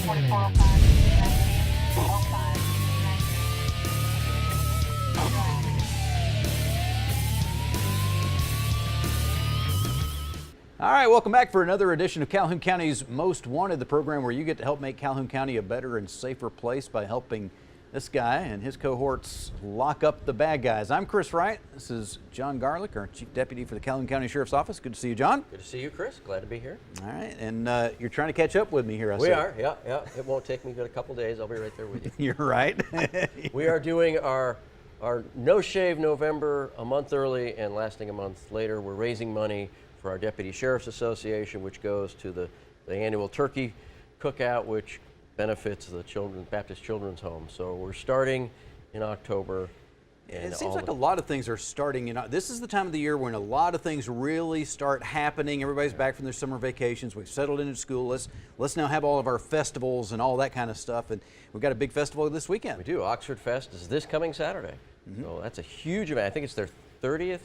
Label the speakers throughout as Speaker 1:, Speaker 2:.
Speaker 1: All right, welcome back for another edition of Calhoun County's Most Wanted, the program where you get to help make Calhoun County a better and safer place by helping this guy and his cohorts lock up the bad guys. I'm Chris Wright. This is John Garlick, our Chief Deputy for the Calhoun County Sheriff's Office. Good to see you, John.
Speaker 2: Good to see you, Chris. Glad to be here.
Speaker 1: All right, and you're trying to catch up with me here, I see.
Speaker 2: We are, yeah. It won't take me but a couple days. I'll be right there with you.
Speaker 1: You're right.
Speaker 2: We are doing our No Shave November a month early and lasting a month later. We're raising money for our Deputy Sheriff's Association, which goes to the annual turkey cookout, which benefits the Baptist Children's Home. So we're starting in October. And
Speaker 1: it seems like a lot of things are starting. This is the time of the year when a lot of things really start happening. Everybody's back from their summer vacations. We've settled into school. Let's now have all of our festivals and all that kind of stuff. And we've got a big festival this weekend.
Speaker 2: We do. Oxford Fest is this coming Saturday. So that's a huge event. I think it's their 30th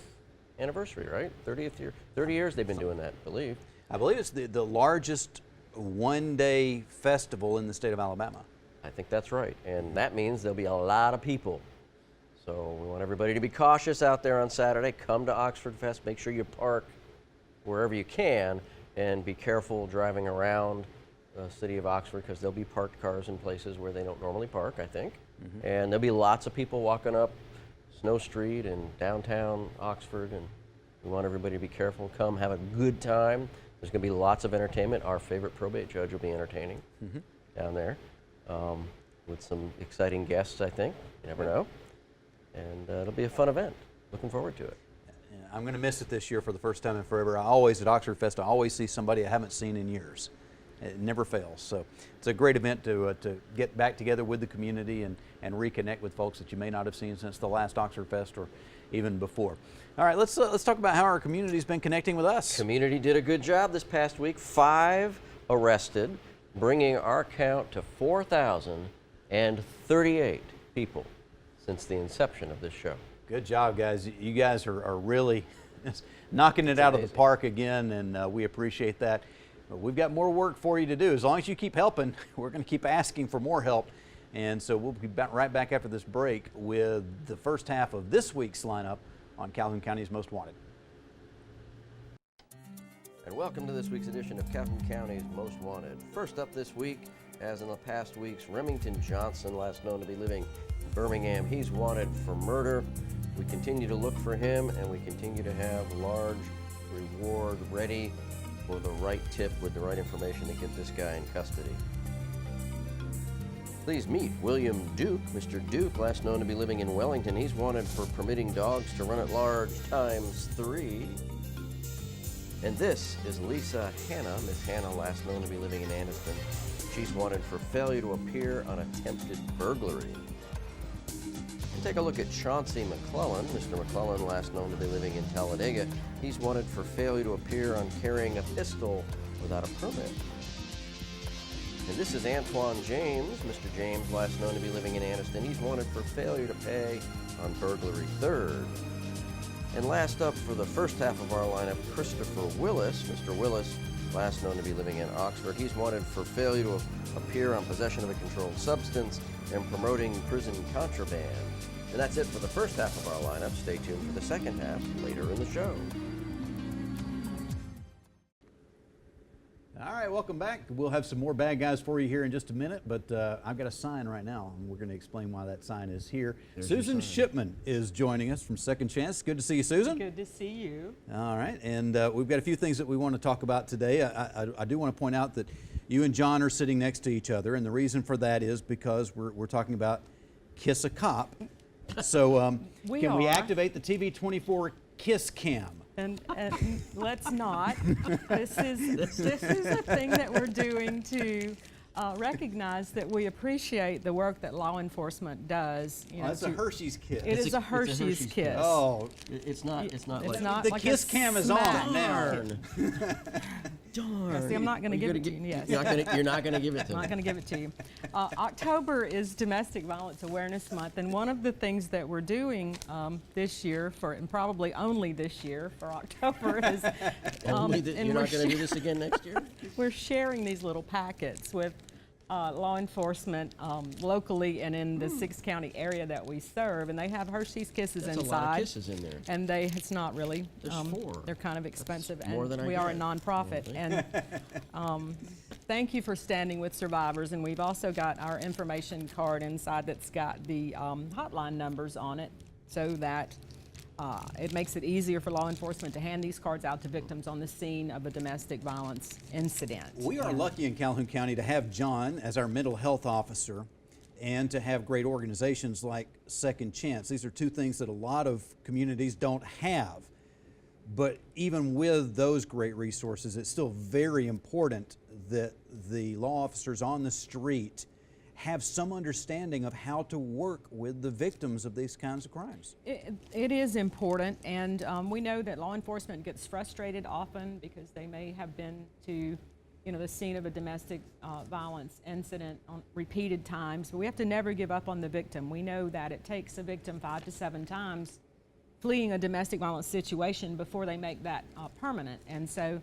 Speaker 2: anniversary, right? 30th year. 30 years they've been doing that, I believe.
Speaker 1: I believe it's the largest one-day festival in the state of Alabama.
Speaker 2: I think that's right. And that means there'll be a lot of people. So we want everybody to be cautious out there on Saturday. Come to Oxford Fest. Make sure you park wherever you can and be careful driving around the city of Oxford, because there'll be parked cars in places where they don't normally park, I think. And there'll be lots of people walking up Snow Street and downtown Oxford, and we want everybody to be careful. Come have a good time. There's going to be lots of entertainment. Our favorite probate judge will be entertaining down there with some exciting guests, I think. You never know. And it'll be a fun event. Looking forward to it.
Speaker 1: Yeah, I'm going to miss it this year for the first time in forever. I always, at Oxford Fest, I always see somebody I haven't seen in years. It never fails. So it's a great event to get back together with the community and reconnect with folks that you may not have seen since the last Oxford Fest or even before. All right, let's talk about how our community's been connecting with us.
Speaker 2: Community did a good job this past week. 5 arrested, bringing our count to 4,038 people since the inception of this show.
Speaker 1: Good job, guys. You guys are really knocking it out of the park again, and we appreciate that. But we've got more work for you to do. As long as you keep helping, we're going to keep asking for more help. And so we'll be right back after this break with the first half of this week's lineup on Calhoun County's Most Wanted.
Speaker 2: And welcome to this week's edition of Calhoun County's Most Wanted. First up this week, as in the past weeks, Remington Johnson, last known to be living in Birmingham. He's wanted for murder. We continue to look for him, and we continue to have large reward ready for the right tip with the right information to get this guy in custody. Please meet William Duke. Mr. Duke, last known to be living in Wellington. He's wanted for permitting dogs to run at large ×3. And this is Lisa Hanna. Miss Hanna, last known to be living in Anniston. She's wanted for failure to appear on attempted burglary. And take a look at Chauncey McClellan. Mr. McClellan, last known to be living in Talladega. He's wanted for failure to appear on carrying a pistol without a permit. And this is Antoine James. Mr. James, last known to be living in Anniston. He's wanted for failure to pay on burglary 3rd. And last up for the first half of our lineup, Christopher Willis. Mr. Willis, last known to be living in Oxford. He's wanted for failure to appear on possession of a controlled substance and promoting prison contraband. And that's it for the first half of our lineup. Stay tuned for the second half later in the show.
Speaker 1: All right, welcome back. We'll have some more bad guys for you here in just a minute, but I've got a sign right now, and we're going to explain why that sign is here. There's Susan Shipman is joining us from Second Chance. Good to see you, Susan.
Speaker 3: Good to see you.
Speaker 1: All right, and we've got a few things that we want to talk about today. I do want to point out that you and John are sitting next to each other, and the reason for that is because we're talking about Kiss a Cop. So can we activate the TV24 Kiss Cam?
Speaker 3: And let's not. This is a thing that we're doing to recognize that we appreciate the work that law enforcement does. You know,
Speaker 1: it's a Hershey's Kiss.
Speaker 3: It is a Hershey's Kiss.
Speaker 1: Oh,
Speaker 2: it's not like
Speaker 3: not
Speaker 1: the
Speaker 3: like
Speaker 1: Kiss Cam is on now.
Speaker 2: Darn.
Speaker 3: See, I'm not going to give it to you. Yes.
Speaker 2: You're not going to give it to me.
Speaker 3: I'm not going to give it to you. October is Domestic Violence Awareness Month, and one of the things that we're doing this year, and probably only this year for October, is
Speaker 2: you're not going to do this again next year?
Speaker 3: We're sharing these little packets with law enforcement locally and in the six-county area that we serve, and they have Hershey's Kisses
Speaker 2: That's
Speaker 3: inside.
Speaker 2: a lot of kisses in there.
Speaker 3: And it's not really.
Speaker 2: There's 4.
Speaker 3: They're kind of expensive,
Speaker 2: That's more
Speaker 3: and
Speaker 2: than I
Speaker 3: we are a
Speaker 2: get.
Speaker 3: nonprofit. And thank you for standing with survivors. And we've also got our information card inside that's got the hotline numbers on it, so that it makes it easier for law enforcement to hand these cards out to victims on the scene of a domestic violence incident.
Speaker 1: We are lucky in Calhoun County to have John as our mental health officer and to have great organizations like Second Chance. These are 2 things that a lot of communities don't have. But even with those great resources, it's still very important that the law officers on the street have some understanding of how to work with the victims of these kinds of crimes.
Speaker 3: It is important, and we know that law enforcement gets frustrated often because they may have been to, the scene of a domestic violence incident on repeated times. But we have to never give up on the victim. We know that it takes a victim 5 to 7 times fleeing a domestic violence situation before they make that permanent. And so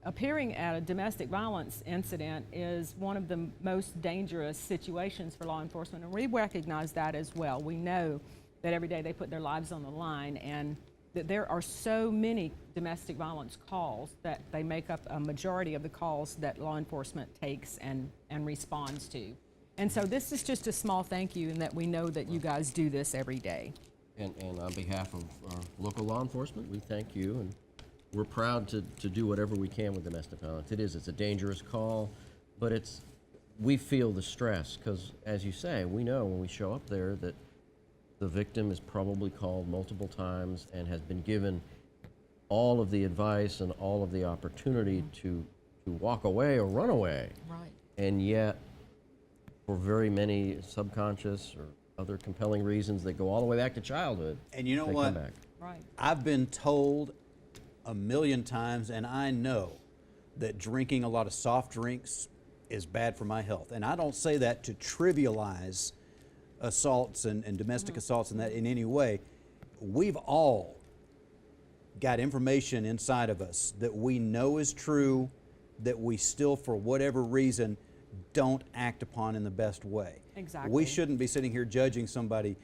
Speaker 3: appearing at a domestic violence incident is one of the most dangerous situations for law enforcement, and we recognize that as well. We know that every day they put their lives on the line, and that there are so many domestic violence calls that they make up a majority of the calls that law enforcement takes and responds to. And so this is just a small thank you, and that we know that you guys do this every day.
Speaker 2: And on behalf of our local law enforcement, we thank you, and we're proud to do whatever we can with domestic violence. It's a dangerous call, but we feel the stress, because as you say, we know when we show up there that the victim is probably called multiple times and has been given all of the advice and all of the opportunity to walk away or run away.
Speaker 3: Right.
Speaker 2: And yet, for very many subconscious or other compelling reasons that go all the way back to childhood,
Speaker 1: And you know
Speaker 2: they
Speaker 1: what?
Speaker 2: come back.
Speaker 3: Right.
Speaker 1: I've been told a million times, and I know that drinking a lot of soft drinks is bad for my health. And I don't say that to trivialize assaults and domestic assaults and that in any way. We've all got information inside of us that we know is true, that we still, for whatever reason, don't act upon in the best way.
Speaker 3: Exactly.
Speaker 1: We shouldn't be sitting here judging somebody.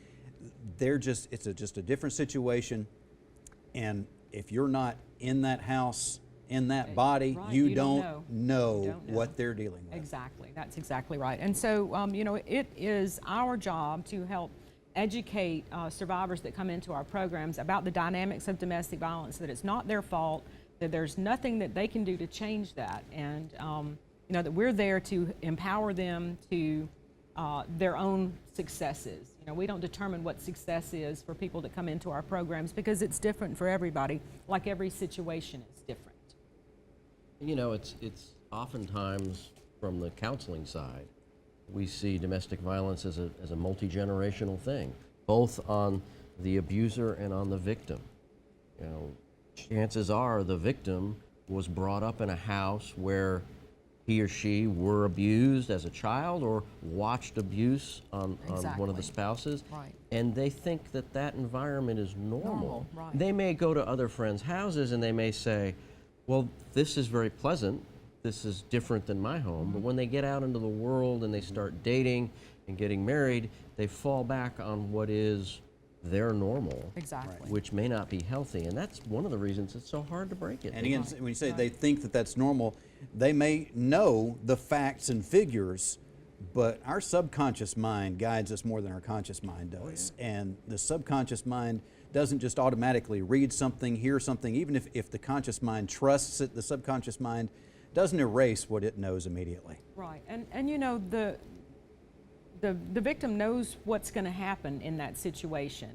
Speaker 1: It's just a different situation, and if you're not in that house, in that body,
Speaker 3: right,
Speaker 1: you
Speaker 3: you don't
Speaker 1: don't
Speaker 3: know.
Speaker 1: know
Speaker 3: You don't know.
Speaker 1: what they're dealing with.
Speaker 3: Exactly, that's exactly right. And so, it is our job to help educate survivors that come into our programs about the dynamics of domestic violence, that it's not their fault, that there's nothing that they can do to change that, and that we're there to empower them to their own successes. We don't determine what success is for people that come into our programs, because it's different for everybody, like every situation is different.
Speaker 2: It's oftentimes from the counseling side, we see domestic violence as a multi-generational thing, both on the abuser and on the victim. Chances are the victim was brought up in a house where he or she were abused as a child or watched abuse on one of the
Speaker 3: Exactly.
Speaker 2: spouses.
Speaker 3: Right.
Speaker 2: And they think that environment is normal.
Speaker 3: Right.
Speaker 2: They may go to other friends' houses and they may say, well, this is very pleasant. This is different than my home. But when they get out into the world and they start dating and getting married, they fall back on what is their normal.
Speaker 3: Exactly.
Speaker 2: Which may not be healthy. And that's one of the reasons it's so hard to break it.
Speaker 1: And again,
Speaker 3: Right,
Speaker 1: when you say
Speaker 3: right.
Speaker 1: they think that that's normal, they may know the facts and figures, but our subconscious mind guides us more than our conscious mind does. And the subconscious mind doesn't just automatically read something, hear something. Even if the conscious mind trusts it, the subconscious mind doesn't erase what it knows immediately.
Speaker 3: Right, and the victim knows what's going to happen in that situation,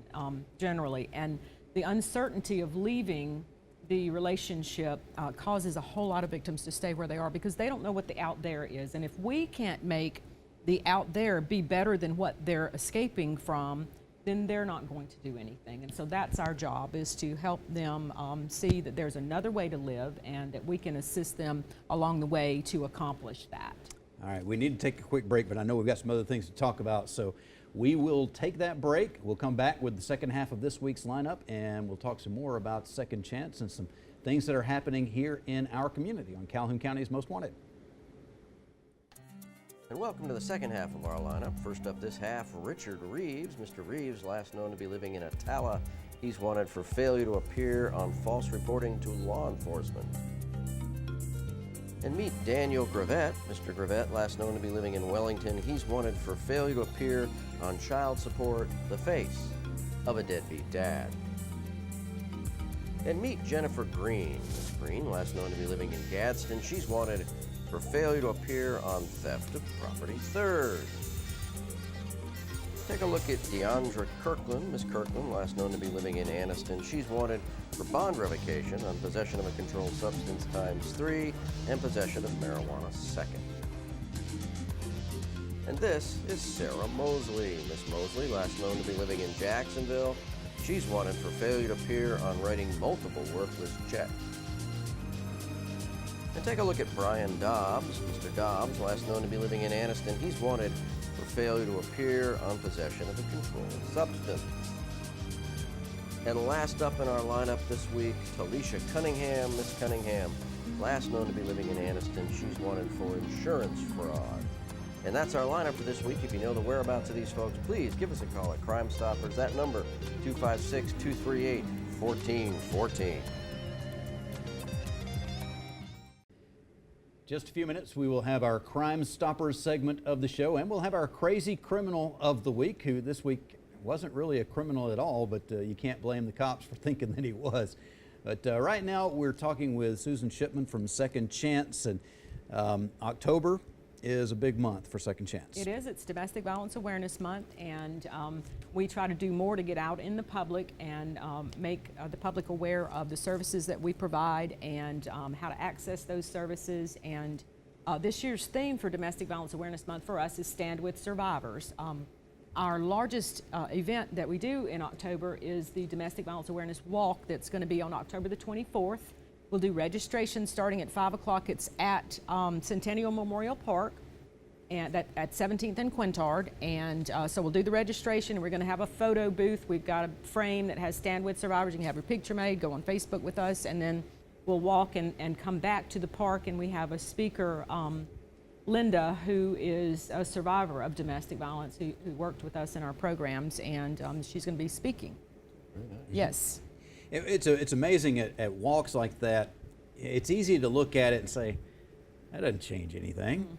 Speaker 3: generally, and the uncertainty of leaving the relationship causes a whole lot of victims to stay where they are, because they don't know what the out there is. And if we can't make the out there be better than what they're escaping from, then they're not going to do anything. And so that's our job, is to help them see that there's another way to live, and that we can assist them along the way to accomplish that.
Speaker 1: All right, we need to take a quick break, but I know we've got some other things to talk about, so we will take that break. We'll come back with the second half of this week's lineup, and we'll talk some more about Second Chance and some things that are happening here in our community on Calhoun County's Most Wanted.
Speaker 2: And welcome to the second half of our lineup. First up this half, Richard Reeves. Mr. Reeves, last known to be living in Attala. He's wanted for failure to appear on false reporting to law enforcement. And meet Daniel Gravett. Mr. Gravett, last known to be living in Wellington. He's wanted for failure to appear on child support, the face of a deadbeat dad. And meet Jennifer Green. Miss Green, last known to be living in Gadsden. She's wanted for failure to appear on theft of property third. Take a look at Deandra Kirkland. Miss Kirkland, last known to be living in Anniston. She's wanted for bond revocation on possession of a controlled substance ×3 and possession of marijuana 2nd. And this is Sarah Mosley. Miss Mosley, last known to be living in Jacksonville. She's wanted for failure to appear on writing multiple worthless checks. And take a look at Brian Dobbs. Mr. Dobbs, last known to be living in Anniston. He's wanted for failure to appear on possession of a controlled substance. And last up in our lineup this week, Talisha Cunningham. Miss Cunningham, last known to be living in Anniston. She's wanted for insurance fraud. And that's our lineup for this week. If you know the whereabouts of these folks, please give us a call at Crime Stoppers. That number, 256-238-1414.
Speaker 1: Just a few minutes, we will have our Crime Stoppers segment of the show, and we'll have our Crazy Criminal of the Week, who this week wasn't really a criminal at all, but you can't blame the cops for thinking that he was. But right now, we're talking with Susan Shipman from Second Chance, and October is a big month for Second Chance.
Speaker 3: It is. It's Domestic Violence Awareness Month, and we try to do more to get out in the public and make the public aware of the services that we provide and how to access those services. And this year's theme for Domestic Violence Awareness Month for us is Stand With Survivors. Our largest event that we do in October is the Domestic Violence Awareness Walk that's going to be on October the 24th. We'll do registration starting at 5 o'clock. It's at Centennial Memorial Park and at 17th and Quintard. And so we'll do the registration, and we're going to have a photo booth. We've got a frame that has Stand With Survivors. You can have your picture made, go on Facebook with us, and then we'll walk and come back to the park, and we have a speaker, Linda, who is a survivor of domestic violence, who worked with us in our programs, and she's going to be speaking.
Speaker 2: Very nice.
Speaker 3: Yes.
Speaker 1: It's amazing at walks like that. It's easy to look at it and say, that doesn't change anything.
Speaker 3: Mm-hmm.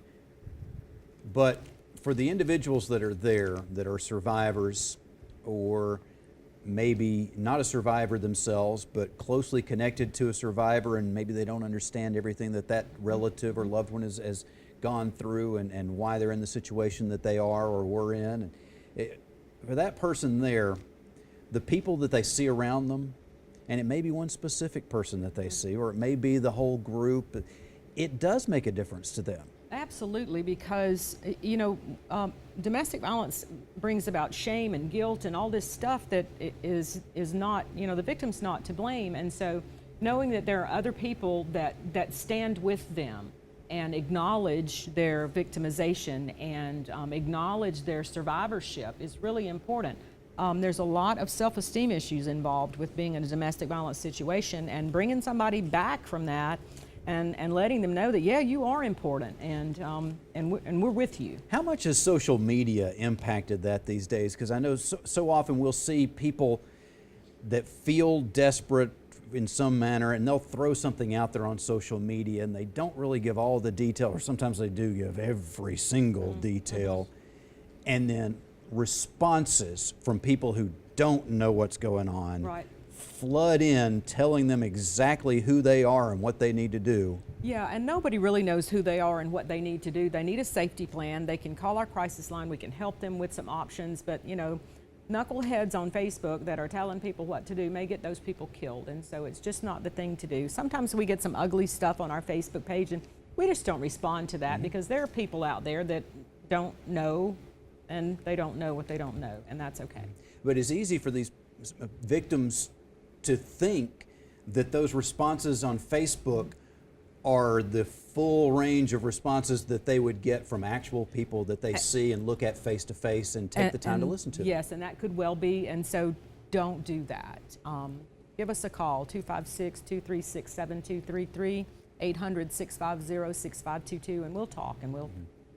Speaker 1: But for the individuals that are there, that are survivors, or maybe not a survivor themselves, but closely connected to a survivor, and maybe they don't understand everything that relative or loved one has gone through and why they're in the situation that they are or were in. And for that person there, the people that they see around them, and it may be one specific person that they see, or it may be the whole group, it does make a difference to them.
Speaker 3: Absolutely, because you know, domestic violence brings about shame and guilt and all this stuff that is not, you know, the victim's not to blame. And so knowing that there are other people that stand with them and acknowledge their victimization and acknowledge their survivorship is really important. There's a lot of self-esteem issues involved with being in a domestic violence situation, and bringing somebody back from that and letting them know that, yeah, you are important, and we're with you.
Speaker 1: How much has social media impacted that these days? Because I know so often we'll see people that feel desperate in some manner, and they'll throw something out there on social media, and they don't really give all the detail, or sometimes they do give every single detail, and then responses from people who don't know what's going on flood in, telling them exactly who they are and what they need to do.
Speaker 3: Yeah, and nobody really knows who they are and what they need to do. They need a safety plan. They can call our crisis line. We can help them with some options, but you know, knuckleheads on Facebook that are telling people what to do may get those people killed, and so it's just not the thing to do. Sometimes we get some ugly stuff on our Facebook page, and we just don't respond to that because there are people out there that don't know, and they don't know what they don't know, and that's okay.
Speaker 1: But it's easy for these victims to think that those responses on Facebook are the full range of responses that they would get from actual people that they see and look at face to face and take the time to listen to.
Speaker 3: Yes, and that could well be, and so don't do that. Give us a call, 256-236-7233, 800-650-6522, and we'll talk, and we'll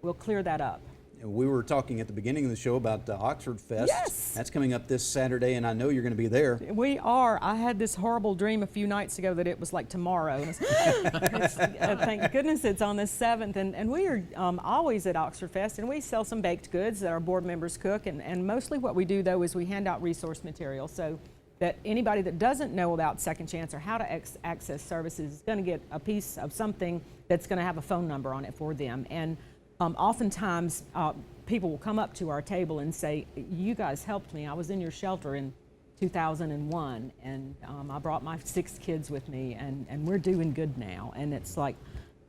Speaker 3: we'll clear that up.
Speaker 1: We were talking at the beginning of the show about Oxford Fest.
Speaker 3: Yes.
Speaker 1: That's coming up this Saturday, and I know you're going to be there.
Speaker 3: We are. I had this horrible dream a few nights ago that it was like tomorrow. And thank goodness it's on the 7th. And we are always at Oxford Fest, and we sell some baked goods that our board members cook. And mostly what we do, though, is we hand out resource material so that anybody that doesn't know about Second Chance or how to access services is going to get a piece of something that's going to have a phone number on it for them. And oftentimes, people will come up to our table and say, you guys helped me. I was in your shelter in 2001, and I brought my 6 kids with me, and we're doing good now. And it's like,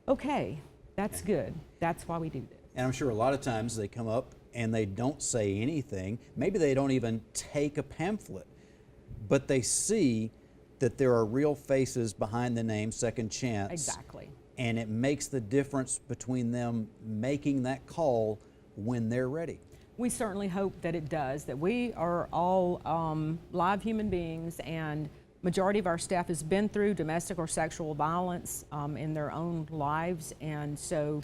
Speaker 3: okay, that's good. That's why we do this.
Speaker 1: And I'm sure a lot of times they come up and they don't say anything. Maybe they don't even take a pamphlet, but they see that there are real faces behind the name Second Chance.
Speaker 3: Exactly.
Speaker 1: And it makes the difference between them making that call when they're ready.
Speaker 3: We certainly hope that it does, that we are all live human beings, and majority of our staff has been through domestic or sexual violence in their own lives, and so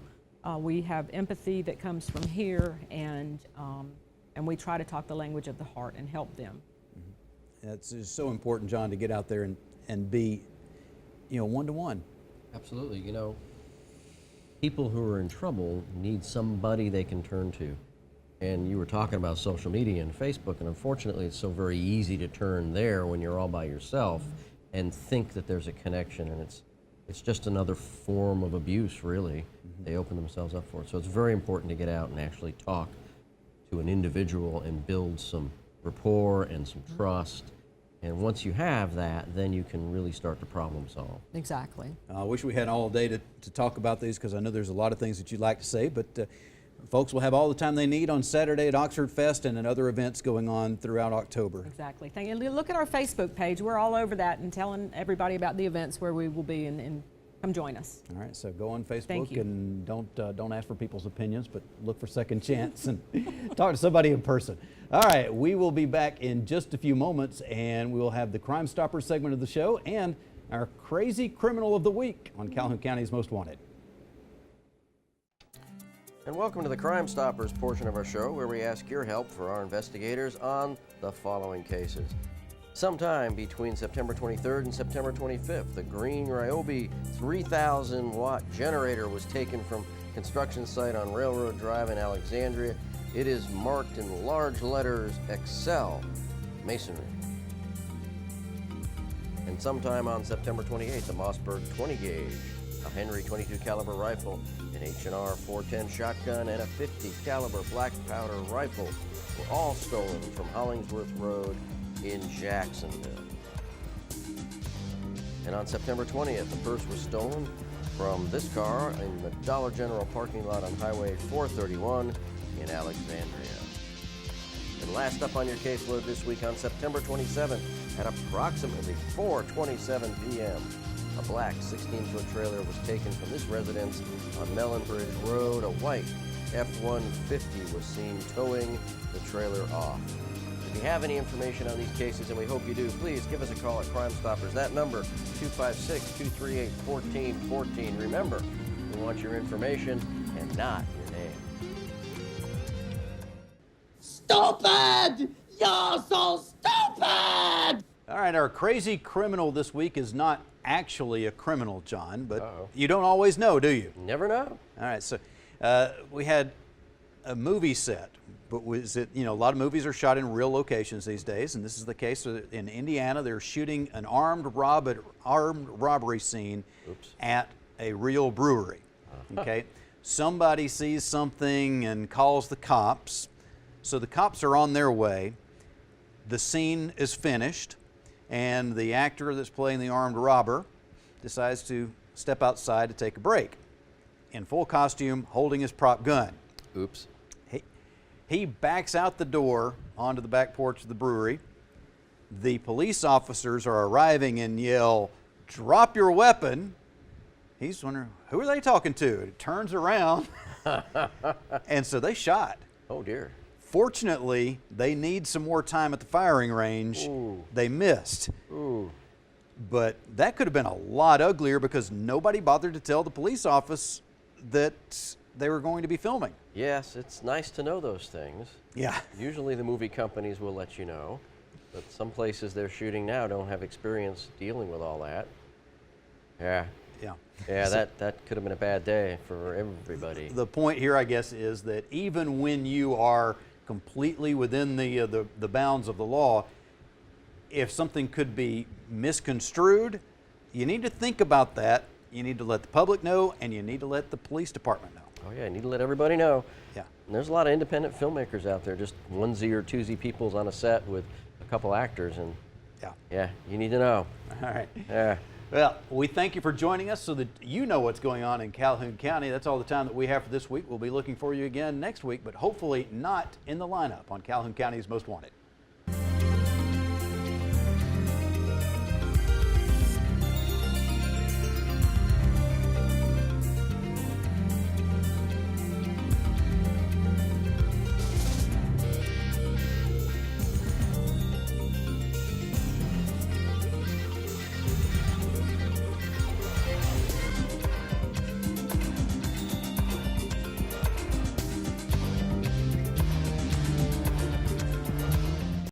Speaker 3: we have empathy that comes from here, and we try to talk the language of the heart and help them.
Speaker 1: Mm-hmm. It's just so important, John, to get out there and be, one-to-one.
Speaker 2: Absolutely. People who are in trouble need somebody they can turn to. And you were talking about social media and Facebook, and unfortunately it's so very easy to turn there when you're all by yourself and think that there's a connection, and it's just another form of abuse, really. Mm-hmm. They open themselves up for it. So it's very important to get out and actually talk to an individual and build some rapport and some trust. And once you have that, then you can really start to problem solve.
Speaker 3: Exactly.
Speaker 1: I wish we had all day to talk about these, because I know there's a lot of things that you'd like to say, but folks will have all the time they need on Saturday at Oxford Fest and at other events going on throughout October.
Speaker 3: Exactly. Thank you. Look at our Facebook page. We're all over that and telling everybody about the events where we will be, and come join us.
Speaker 1: All right, so go on
Speaker 3: Thank
Speaker 1: Facebook
Speaker 3: you.
Speaker 1: and don't ask for people's opinions, but look for Second Chance and talk to somebody in person. All right, we will be back in just a few moments, and we will have the Crime Stoppers segment of the show and our Crazy Criminal of the Week on Calhoun County's Most Wanted.
Speaker 2: And welcome to the Crime Stoppers portion of our show, where we ask your help for our investigators on the following cases. Sometime between September 23rd and September 25th, the green Ryobi 3,000-watt generator was taken from construction site on Railroad Drive in Alexandria. It is marked in large letters, Excel Masonry. And sometime on September 28th, the Mossberg 20 gauge, a Henry 22 caliber rifle, an H&R 410 shotgun, and a 50 caliber black powder rifle were all stolen from Hollingsworth Road in Jacksonville. And on September 20th, the purse was stolen from this car in the Dollar General parking lot on Highway 431 in Alexandria. And last up on your caseload this week, on September 27th at approximately 4:27 p.m., a black 16-foot trailer was taken from this residence on Mellonbridge Road. A white F-150 was seen towing the trailer off. If you have any information on these cases, and we hope you do, please give us a call at Crime Stoppers. That number, 256-238-1414. Remember, we want your information and not your name.
Speaker 4: Stupid! You're so stupid!
Speaker 1: All right, our Crazy Criminal this week is not actually a criminal, John, but
Speaker 2: Uh-oh.
Speaker 1: you don't always know, do you?
Speaker 2: Never know.
Speaker 1: All right, so we had a movie set, but was it, a lot of movies are shot in real locations these days, and this is the case in Indiana. They're shooting an armed robbery scene at a real brewery. Okay, somebody sees something and calls the cops, so the cops are on their way. The scene is finished, and the actor that's playing the armed robber decides to step outside to take a break in full costume, holding his prop gun.
Speaker 2: Oops.
Speaker 1: He backs out the door onto the back porch of the brewery. The police officers are arriving and yell, "Drop your weapon." He's wondering, who are they talking to? It turns around, and so they shot.
Speaker 2: Oh, dear.
Speaker 1: Fortunately, they need some more time at the firing range.
Speaker 2: Ooh.
Speaker 1: They missed.
Speaker 2: Ooh.
Speaker 1: But that could have been a lot uglier, because nobody bothered to tell the police office that they were going to be filming.
Speaker 2: Yes, it's nice to know those things.
Speaker 1: Yeah.
Speaker 2: Usually the movie companies will let you know, but some places they're shooting now don't have experience dealing with all that. Yeah.
Speaker 1: Yeah.
Speaker 2: Yeah, that could have been a bad day for everybody.
Speaker 1: The point here, I guess, is that even when you are completely within the bounds of the law, if something could be misconstrued, you need to think about that. You need to let the public know, and you need to let the police department know.
Speaker 2: Oh yeah, you need to let everybody know.
Speaker 1: Yeah.
Speaker 2: And there's a lot of independent filmmakers out there, just onesie or twosie peoples on a set with a couple actors, and yeah, you need to know.
Speaker 1: All right.
Speaker 2: Yeah.
Speaker 1: Well, we thank you for joining us so that you know what's going on in Calhoun County. That's all the time that we have for this week. We'll be looking for you again next week, but hopefully not in the lineup on Calhoun County's Most Wanted.